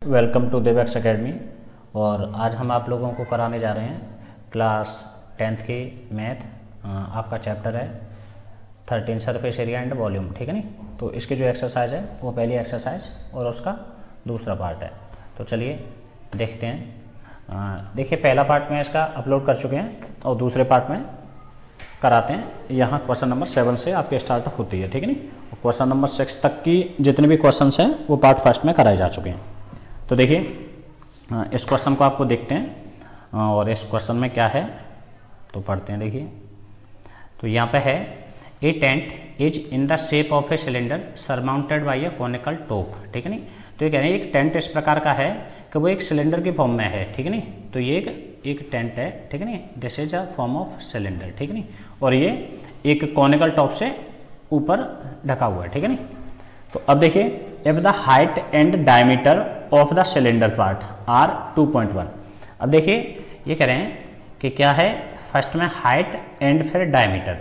Welcome to देवेक्स academy. और आज हम आप लोगों को कराने जा रहे हैं क्लास 10th की मैथ। आपका चैप्टर है 13 सरफेस एरिया एंड वॉल्यूम, ठीक है नी। तो इसकी जो एक्सरसाइज है वो पहली एक्सरसाइज और उसका दूसरा पार्ट है। तो चलिए देखते हैं। देखिए पहला पार्ट में इसका अपलोड कर चुके हैं और दूसरे पार्ट में कराते हैं। यहाँ क्वेश्चन नंबर 7 से आपकी स्टार्ट होती है, ठीक है नी। क्वेश्चन नंबर 6 तक की जितने भी क्वेश्चंस हैं वो पार्ट फर्स्ट में कराए जा चुके हैं। तो देखिए इस क्वेश्चन को आपको देखते हैं और इस क्वेश्चन में क्या है तो पढ़ते हैं। देखिए तो यहाँ पे है a tent is in the shape of a cylinder surmounted by a conical top, ठीक है नी। तो ये कह रहे हैं एक टेंट इस प्रकार का है कि वो एक सिलेंडर की फॉर्म में है, ठीक है नी। तो ये एक टेंट है, ठीक है नी। This is a form of cylinder, ठीक है नी। और ये एक कॉनिकल टॉप से ऊपर ढका हुआ है, ठीक है नी। तो अब देखिए if the height and diameter of the cylinder part are 2.1। अब देखिए ये कह रहे हैं कि क्या है, फर्स्ट में हाइट एंड फिर diameter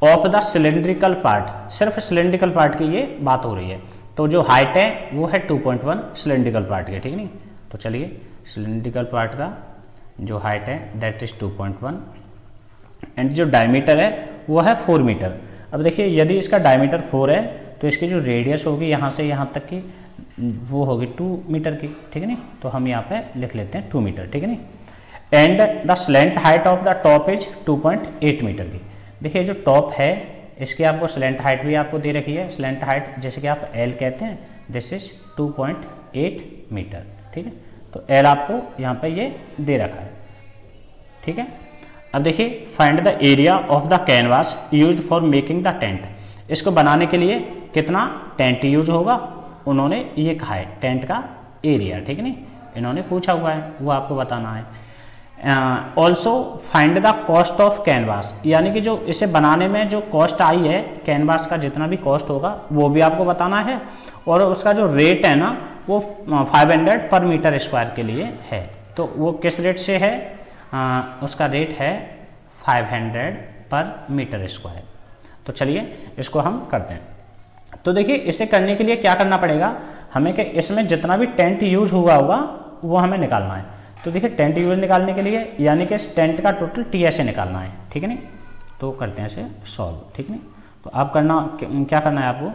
of the cylindrical part. सिर्फ सिलेंड्रिकल पार्ट की ये बात हो रही है। तो जो हाइट है वो है 2.1 सिलेंड्रिकल पार्ट की, ठीक है नी। तो चलिए सिलेंड्रिकल पार्ट का जो हाइट है दैट इज 2.1 एंड जो डायमीटर है वो है 4 मीटर। अब देखिए यदि इसका डायमीटर 4 है तो इसकी जो रेडियस होगी यहाँ से यहाँ तक की वो होगी 2 मीटर की, ठीक है नी। तो हम यहाँ पे लिख लेते हैं 2 मीटर, ठीक है नी। And the slant height of the top is 2.8 metre की। देखिए जो टॉप है इसकी आपको स्लैंट हाइट भी आपको दे रखी है। स्लैंट हाइट जैसे कि आप एल कहते हैं, दिस इज 2.8 मीटर, ठीक है। तो एल आपको यहाँ पे ये दे रखा है, ठीक है। अब देखिए find the area of the canvas used for making the tent. इसको बनाने के लिए कितना टेंट यूज होगा उन्होंने ये कहा है, टेंट का एरिया, ठीक है नी। इन्होंने पूछा हुआ है वो आपको बताना है। Also find the cost of canvas, यानी कि जो इसे बनाने में जो कॉस्ट आई है कैनवास का जितना भी कॉस्ट होगा वो भी आपको बताना है। और उसका जो रेट है ना वो 500 पर मीटर स्क्वायर के लिए है। तो वो किस रेट से है, उसका रेट है 500 पर मीटर स्क्वायर। तो चलिए इसको हम करते हैं। तो देखिए इसे करने के लिए क्या करना पड़ेगा हमें कि इसमें जितना भी टेंट यूज हुआ होगा वो हमें निकालना है। तो देखिए टेंट यूज निकालने के लिए यानी कि इस टेंट का टोटल टीएसए निकालना है, ठीक है नी। तो करते हैं इसे सॉल्व, ठीक है। तो आप करना क्या करना है आपको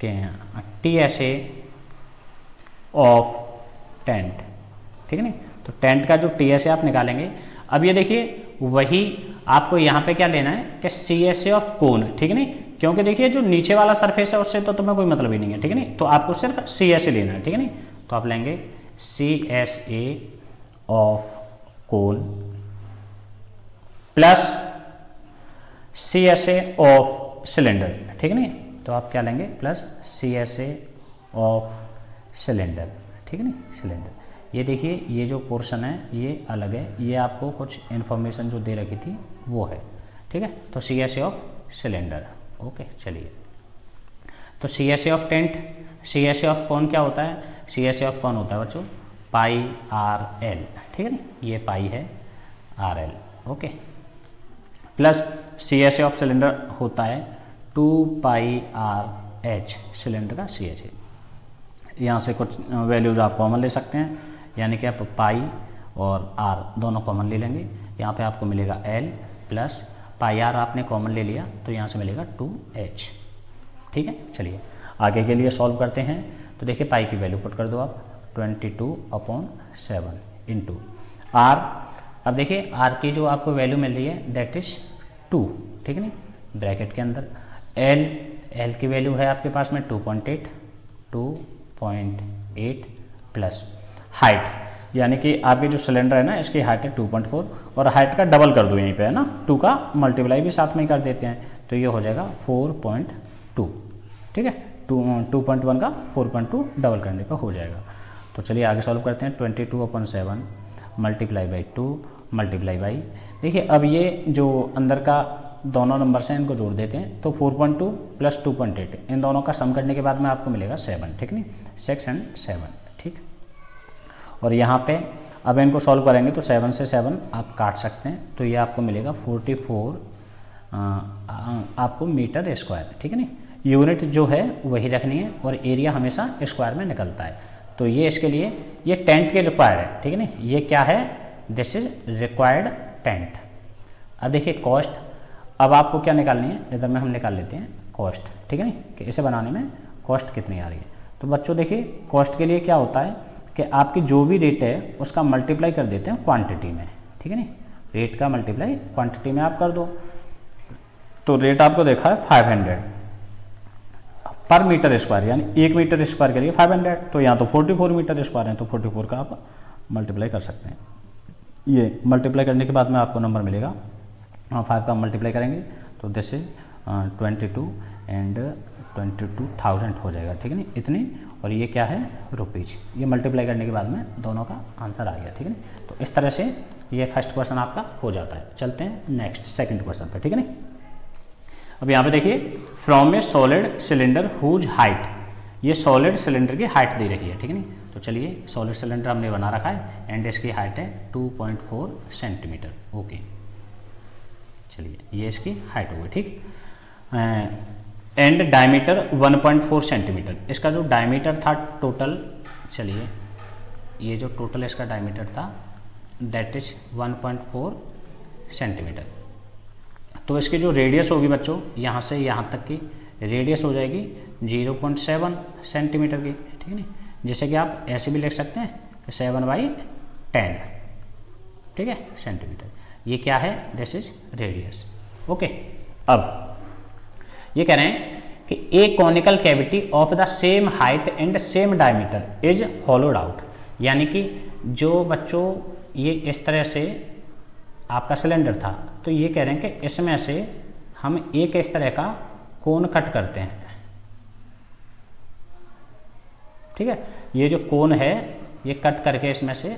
कि टीएसए ऑफ टेंट, ठीक है नी। तो टेंट का जो टीएसए आप निकालेंगे। अब ये देखिए वही आपको यहाँ पे क्या लेना है कि सीएसए ऑफ कोन, ठीक है नी। क्योंकि देखिए जो नीचे वाला सरफेस है उससे तो तुम्हें कोई मतलब ही नहीं है, ठीक है नी। तो आपको सिर्फ सीएसए लेना है, ठीक है नी। तो आप लेंगे CSA of cone plus CSA of cylinder, ठीक है नी। तो आप क्या लेंगे प्लस सीएसए ऑफ सिलेंडर, ठीक है नी। सिलेंडर ये देखिए ये जो पोर्शन है ये अलग है, ये आपको कुछ इन्फॉर्मेशन जो दे रखी थी वो है, ठीक है। तो सीएसए ऑफ सिलेंडर, ओके। चलिए तो CSA of tent, CSA of कौन क्या होता है, सीएसए ऑफ कौन होता है बच्चों पाई आर एल, ठीक है ना। ये पाई है R L, okay. Plus CSA of cylinder होता है 2 पाई आर एच, सिलेंडर का सीएसए। यहाँ से कुछ वैल्यूज आप कॉमन ले सकते हैं, यानी कि आप पाई और आर दोनों कॉमन ले लेंगे। यहाँ पे आपको मिलेगा एल प्लस पाई आर आपने कॉमन ले लिया तो यहाँ से मिलेगा 2h, ठीक है। चलिए आगे के लिए सॉल्व करते हैं। तो देखिए पाई की वैल्यू पुट कर दो आप 22/7 इंटू आर। अब देखिए आर की जो आपको वैल्यू मिल रही है दैट इज 2, ठीक है नी। ब्रैकेट के अंदर एल की वैल्यू है आपके पास में 2.8 प्लस हाइट, यानी कि आपकी जो सिलेंडर है ना इसकी हाइट है 2.4 और हाइट का डबल कर दो यहीं पे है ना, 2 का मल्टीप्लाई भी साथ में ही कर देते हैं। तो ये हो जाएगा 4.2, ठीक है। 2.1 का 4.2 डबल करने का हो जाएगा। तो चलिए आगे सॉल्व करते हैं। 22/7 मल्टीप्लाई बाई 2 मल्टीप्लाई बाई, देखिए अब ये जो अंदर का दोनों नंबर्स हैं इनको जोड़ देते हैं। तो 4.2 प्लस 2.8 इन दोनों का सम करने के बाद में आपको मिलेगा 7, ठीक नहीं। 6 and 7, ठीक। और यहाँ पे अब इनको सॉल्व करेंगे तो 7 से 7 आप काट सकते हैं। तो ये आपको मिलेगा 44 आपको मीटर स्क्वायर, ठीक है नी। यूनिट जो है वही रखनी है और एरिया हमेशा स्क्वायर में निकलता है। तो ये इसके लिए ये टेंट के रिक्वायर्ड है, ठीक है ना, ये क्या है, दिस इज रिक्वायर्ड टेंट। अब देखिए कॉस्ट, अब आपको क्या निकालनी है, इधर में हम निकाल लेते हैं कॉस्ट, ठीक है ना, कि इसे बनाने में कॉस्ट कितनी आ रही है। तो बच्चों देखिए कॉस्ट के लिए क्या होता है कि आपकी जो भी रेट है उसका मल्टीप्लाई कर देते हैं क्वांटिटी में, ठीक है ना, रेट का मल्टीप्लाई क्वांटिटी में आप कर दो। तो रेट आपको देखा है 500 पर मीटर स्क्वायर, यानी 1 मीटर स्क्वायर के लिए 500, तो यहाँ तो 44 मीटर स्क्वायर है, तो 44 का आप मल्टीप्लाई कर सकते हैं। ये मल्टीप्लाई करने के बाद में आपको नंबर मिलेगा, 5 का मल्टीप्लाई करेंगे तो दिस इज 22 एंड 22,000 हो जाएगा, ठीक है ना, इतनी, और ये क्या है रुपीज। ये मल्टीप्लाई करने के बाद में दोनों का आंसर आ गया, ठीक है ना। तो इस तरह से ये फर्स्ट क्वेश्चन आपका हो जाता है। चलते हैं नेक्स्ट सेकंड क्वेश्चन पे, ठीक है ना। अब यहाँ पे देखिए from a solid cylinder whose height, ये सॉलिड सिलेंडर की हाइट दे रखी है, ठीक है ना। तो चलिए सॉलिड सिलेंडर हमने बना रखा है एंड इसकी हाइट है 2.4 सेंटीमीटर, ओके। चलिए ये इसकी हाइट हो गई, ठीक। एंड डायमीटर 1.4 सेंटीमीटर, इसका जो डायमीटर था टोटल, चलिए ये जो टोटल इसका डायमीटर था दैट इज 1.4 सेंटीमीटर। तो इसकी जो रेडियस होगी बच्चों, यहाँ से यहाँ तक की रेडियस हो जाएगी 0.7 सेंटीमीटर की, ठीक है ना। जैसे कि आप ऐसे भी लिख सकते हैं कि 7/10, ठीक है, सेंटीमीटर। ये क्या है, दिस इज रेडियस, ओके। अब ये कह रहे हैं कि a conical cavity of the same height and same diameter is hollowed out, यानी कि जो बच्चों ये इस तरह से आपका सिलेंडर था, तो ये कह रहे हैं कि इसमें से हम एक इस तरह का कोन कट करते हैं, ठीक है। ये जो कोन है ये कट करके इसमें से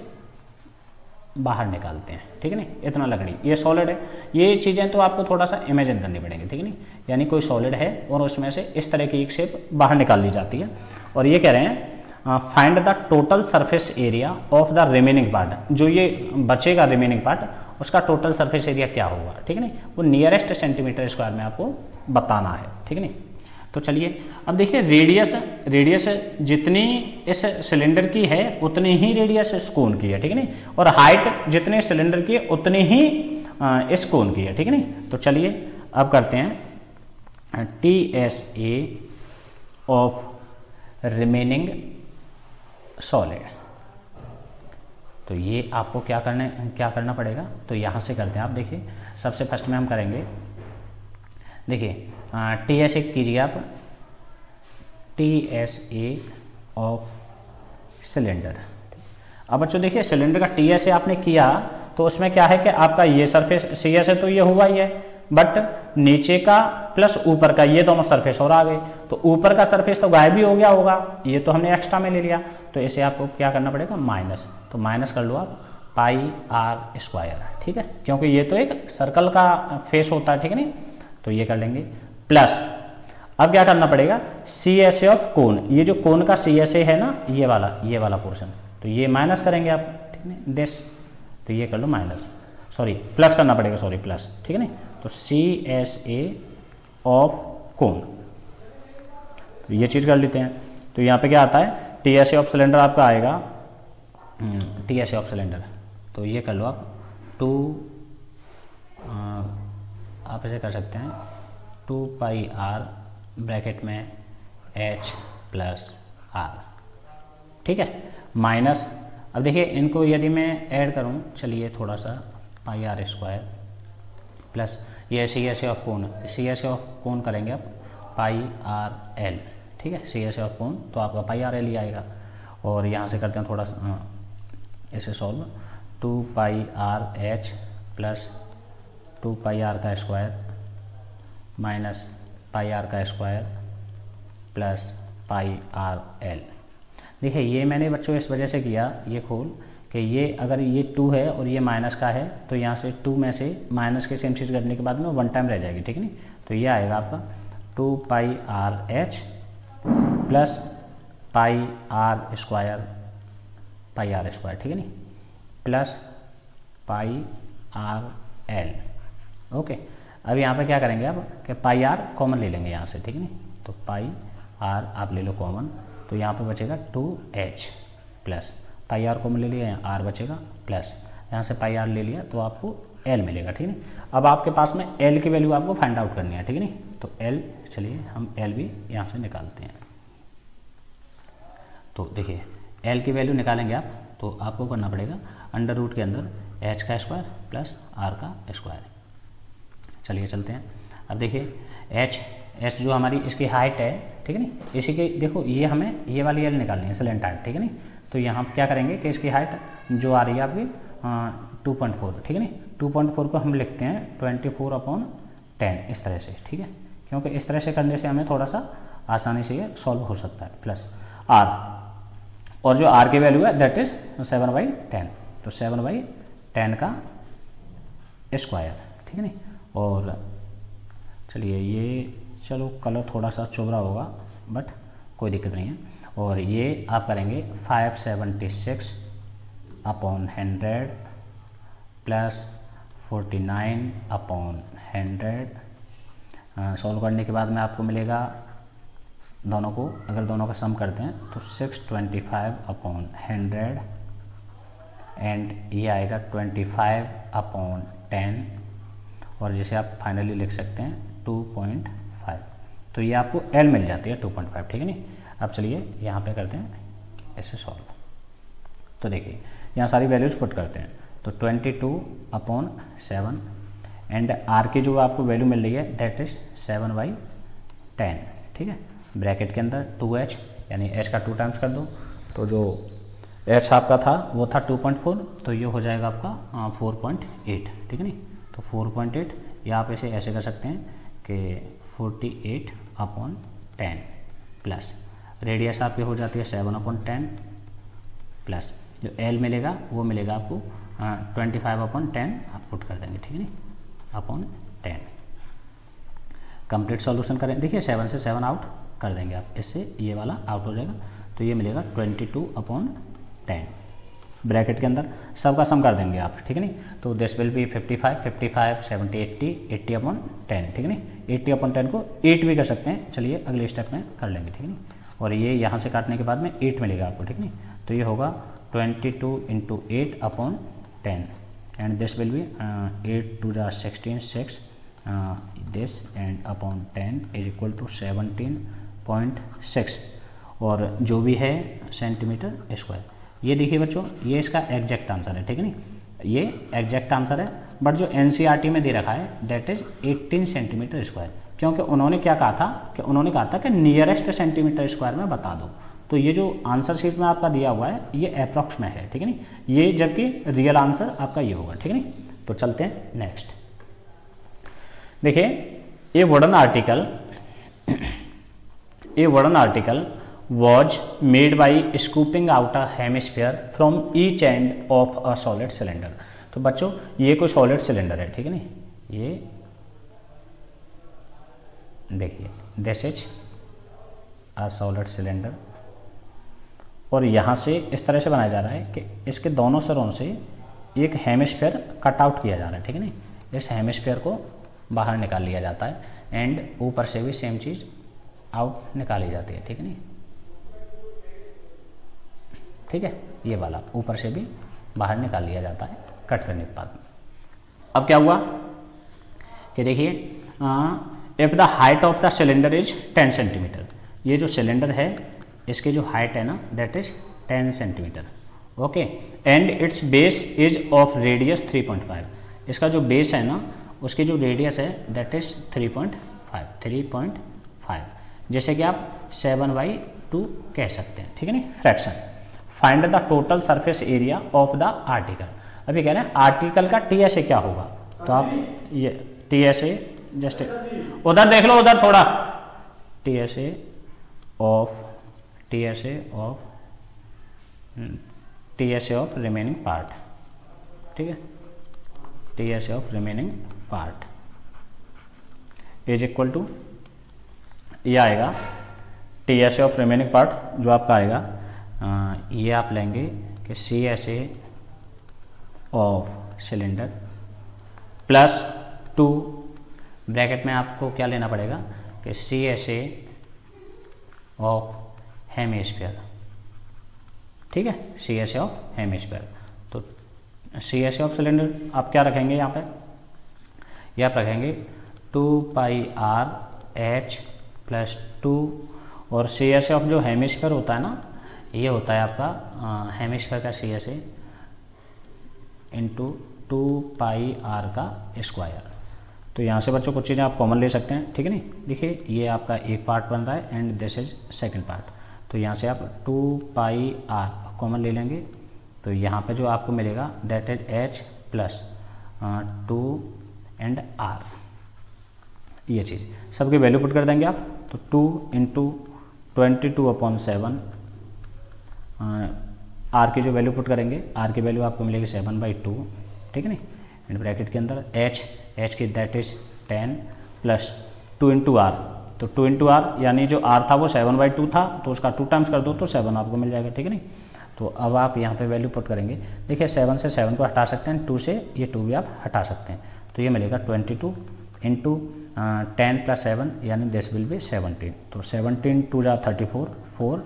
बाहर निकालते हैं, ठीक है ना। इतना लकड़ी, ये सॉलिड है, ये चीज़ें तो आपको थोड़ा सा इमेजिन करनी पड़ेंगी, ठीक है ना। यानी कोई सॉलिड है और उसमें से इस तरह की एक शेप बाहर निकाल ली जाती है, और ये कह रहे हैं find the total surface area of the remaining part, जो ये बचेगा रिमेनिंग पार्ट उसका टोटल सरफेस एरिया क्या होगा, ठीक है ना, वो नियरेस्ट सेंटीमीटर स्क्वायर में आपको बताना है, ठीक है ना। तो चलिए अब देखिए रेडियस जितनी इस सिलेंडर की है उतनी ही रेडियस इस कोन की है, ठीक है ना, और हाइट जितने सिलेंडर की है उतनी ही इस कोन की है, ठीक है ना। तो चलिए अब करते हैं TSA ऑफ रिमेनिंग सॉलिड। तो ये आपको क्या करना पड़ेगा, तो यहाँ से करते हैं आप। देखिए सबसे फर्स्ट में हम करेंगे, देखिए TSA कीजिए आप, TSA ऑफ सिलेंडर। अब बच्चों देखिए सिलेंडर का TSA आपने किया तो उसमें क्या है कि आपका ये सरफेस CS है तो ये हुआ ही है, बट नीचे का प्लस ऊपर का ये दोनों सरफेस और आ गए, तो ऊपर का सरफेस तो गायब भी हो गया होगा, ये तो हमने एक्स्ट्रा में ले लिया, तो इसे आपको क्या करना पड़ेगा माइनस, तो माइनस कर लो आप πr², ठीक है, क्योंकि ये तो एक सर्कल का फेस होता है, ठीक है नहीं। तो ये कर लेंगे प्लस, अब क्या करना पड़ेगा CSA ऑफ कोन, ये जो कोन का CSA है ना ये वाला पोर्शन, तो ये माइनस करेंगे आप, ठीक है दिस, तो ये कर लो माइनस, सॉरी प्लस करना पड़ेगा, सॉरी प्लस, ठीक है नहीं। तो CSA ऑफ कोन, तो ये चीज़ कर लेते हैं। तो यहाँ पे क्या आता है TSA ऑफ सिलेंडर आपका आएगा, TSA ऑफ सिलेंडर, तो ये कर लो आप 2, आप ऐसे कर सकते हैं 2πr ब्रैकेट में h प्लस r, ठीक है, माइनस। अब देखिए इनको यदि मैं ऐड करूं, चलिए थोड़ा सा πr² प्लस ये CSA of cone, CSA of cone करेंगे आप πrl, ठीक है, CSA ऑफ कोन तो आपका πrl ही आएगा। और यहाँ से करते हैं थोड़ा सा इसे solve, 2πrh plus 2πr² minus πr² plus πrl। देखिए ये मैंने बच्चों इस वजह से किया, ये खोल कि ये अगर ये 2 है और ये माइनस का है तो यहाँ से 2 में से माइनस के सेम चीज़ करने के बाद में 1 टाइम रह जाएगी, ठीक है नहीं। तो ये आएगा आपका 2πrh प्लस πr², ठीक है नहीं, प्लस πrl, ओके। अब यहाँ पे क्या करेंगे आप कि πr कॉमन ले लेंगे यहाँ से, ठीक है नहीं, तो πr आप ले लो कॉमन, तो यहाँ पे बचेगा 2h, प्लस पाई आर को ले लिया, आर बचेगा प्लस यहाँ से पाई आर ले लिया तो आपको एल मिलेगा, ठीक है। अब आपके पास में एल की वैल्यू आपको फाइंड आउट करनी है, ठीक है नहीं। तो एल, चलिए हम एल भी यहाँ से निकालते हैं। तो देखिए एल की वैल्यू निकालेंगे आप तो आपको करना पड़ेगा अंडर रूट के अंदर एच का स्क्वायर प्लस आर का स्क्वायर। चलिए चलते हैं। अब देखिए एच जो हमारी इसकी हाइट है, ठीक है नहीं, इसी के देखो ये हमें ये वाली एल निकालनी है स्लेंट हाइट, ठीक है नहीं। तो यहाँ क्या करेंगे कि इसकी हाइट जो आ रही है आपकी 2.4, ठीक है नहीं। 2.4 को हम लिखते हैं 24/10 इस तरह से, ठीक है, क्योंकि इस तरह से करने से हमें थोड़ा सा आसानी से ये सॉल्व हो सकता है। प्लस आर, और जो आर की वैल्यू है दैट इज 7/10, तो 7/10 का स्क्वायर, ठीक है नहीं। और चलिए ये चलो कलर थोड़ा सा चुभरा होगा बट कोई दिक्कत नहीं है। और ये आप करेंगे 576/100 प्लस 49/100। सॉल्व करने के बाद में आपको मिलेगा दोनों को, अगर दोनों का सम करते हैं तो 625/100 एंड ये आएगा 25/10, और जिसे आप फाइनली लिख सकते हैं 2.5। तो ये आपको एल मिल जाती है 2.5, ठीक है नहीं। अब चलिए यहाँ पे करते हैं ऐसे सॉल्व। तो देखिए यहाँ सारी वैल्यूज पुट करते हैं तो 22/7 एंड आर की जो आपको वैल्यू मिल रही है दैट इज 7/10, ठीक है। ब्रैकेट के अंदर 2h यानी h का 2 टाइम्स कर दो, तो जो h आपका था वो था 2.4, तो ये हो जाएगा आपका 4.8, ठीक है नहीं। तो 4.8 या आप इसे ऐसे कर सकते हैं कि 48/10 प्लस रेडियस आपकी हो जाती है 7/10 प्लस जो L मिलेगा वो मिलेगा आपको 25/10 आप पुट कर देंगे, ठीक है नहीं, /10। कंप्लीट सॉल्यूशन करें, देखिए 7 से 7 आउट कर देंगे आप, इससे ये वाला आउट हो जाएगा, तो ये मिलेगा 22/10 ब्रैकेट के अंदर सबका सम कर देंगे आप, ठीक है नहीं। तो दिस विल बी 55, 70, 80/10, ठीक है नहीं। 80/10 को 8 भी कर सकते हैं, चलिए अगले स्टेप में कर लेंगे, ठीक है नहीं। और ये यहाँ से काटने के बाद में 8 मिलेगा आपको, ठीक नहीं। तो ये होगा 22 × 8/10 and this will be 8 × 2 = 16, 6 this and upon 10 is equal to 17.6 और जो भी है सेंटीमीटर स्क्वायर। ये देखिए बच्चों, ये इसका एग्जैक्ट आंसर है, ठीक है नहीं, ये एग्जैक्ट आंसर है। बट जो एनसीईआरटी में दे रखा है दैट इज 18 सेंटीमीटर स्क्वायर, क्योंकि उन्होंने क्या कहा था कि नियरेस्ट सेंटीमीटर स्क्वायर में बता दो। तो ये जो आंसर शीट में आपका दिया हुआ है ये अप्रॉक्स में है, ठीक है नहीं, ये जबकि रियल आंसर आपका ये होगा, ठीक है नहीं। तो चलते हैं नेक्स्ट। देखिए ए wooden article was made by scooping out a hemisphere from each end of a solid cylinder। तो बच्चों ये कोई सॉलिड सिलेंडर है, ठीक है नहीं, ये देखिए this is a solid cylinder और यहाँ से इस तरह से बनाया जा रहा है कि इसके दोनों सिरों से एक हेमिस्फीयर कट आउट किया जा रहा है, ठीक है नहीं। इस हेमिस्फीयर को बाहर निकाल लिया जाता है एंड ऊपर से भी सेम चीज़ आउट निकाली जाती है, ठीक है नहीं, ठीक है। ये वाला ऊपर से भी बाहर निकाल लिया जाता है कट करने के बाद। अब क्या हुआ कि देखिए if the height of the cylinder is 10 centimetre, ये जो सिलेंडर है इसकी जो हाइट है ना that is 10 centimetre, okay, and it's base is of radius 3.5, इसका जो बेस है ना उसकी जो रेडियस है दैट इज 3.5, जैसे कि आप 7/2 कह सकते हैं, ठीक है नहीं, fraction. Find the total surface area of the article. अभी कह रहे हैं आर्टिकल का टीएसए क्या होगा, तो आप ये टीएसए जस्ट उधर देख लो, उधर थोड़ा टीएसए ऑफ रिमेनिंग पार्ट, ठीक है, TSA of remaining part is equal to ये आएगा टीएसए ऑफ रिमेनिंग पार्ट जो आपका आएगा ये आप लेंगे कि CSA of cylinder plus 2 bracket में आपको क्या लेना पड़ेगा कि CSA ऑफ हेमिस्फीयर ठीक है, CSA ऑफ हेमिस्फीयर। तो CSA ऑफ सिलेंडर आप क्या रखेंगे यहाँ पे, ये आप रखेंगे 2πr/h+2, और CSA ऑफ जो हेमिस्फीयर होता है ना, ये होता है आपका हेमिस्फीयर का CSA इंटू 2πr का स्क्वायर। तो यहाँ से बच्चों कुछ चीज़ें आप कॉमन ले सकते हैं, ठीक है नहीं। देखिए ये आपका एक पार्ट बन रहा है and this is second part, तो यहाँ से आप 2πr कॉमन ले लेंगे, तो यहाँ पे जो आपको मिलेगा that is h plus 2 and r, ये चीज़ सबकी वैल्यू पुट कर देंगे आप। तो 2 इंटू 22/7 r की जो वैल्यू पुट करेंगे, r की वैल्यू आपको मिलेगी 7/2, ठीक है नहीं, एंड ब्रैकेट के अंदर h की that is 10 plus 2 into r, तो 2 इंटू आर यानी जो r था वो 7/2 था, तो उसका 2 टाइम्स कर दो तो 7 आपको मिल जाएगा, ठीक है नहीं। तो अब आप यहाँ पे वैल्यू पुट करेंगे, देखिए 7 से 7 को हटा सकते हैं, 2 से ये 2 भी आप हटा सकते हैं, तो ये मिलेगा 22 इंटू 10 प्लस 7 यानी दिस विल बी 17, तो 17 2 जा 34, 4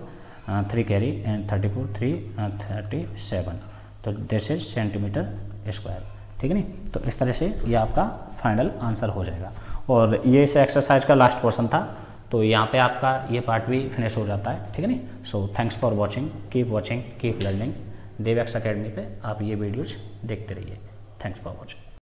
3 कैरी एंड 34 3 37, तो दिस इज सेंटीमीटर स्क्वायर, ठीक है नहीं। तो इस तरह से ये आपका फाइनल आंसर हो जाएगा, और ये इस एक्सरसाइज का लास्ट पोर्शन था, तो यहाँ पे आपका ये पार्ट भी फिनिश हो जाता है, ठीक है नहीं। So thanks for watching, keep learning. DevX academy पे आप ये वीडियोज देखते रहिए। Thanks for watching.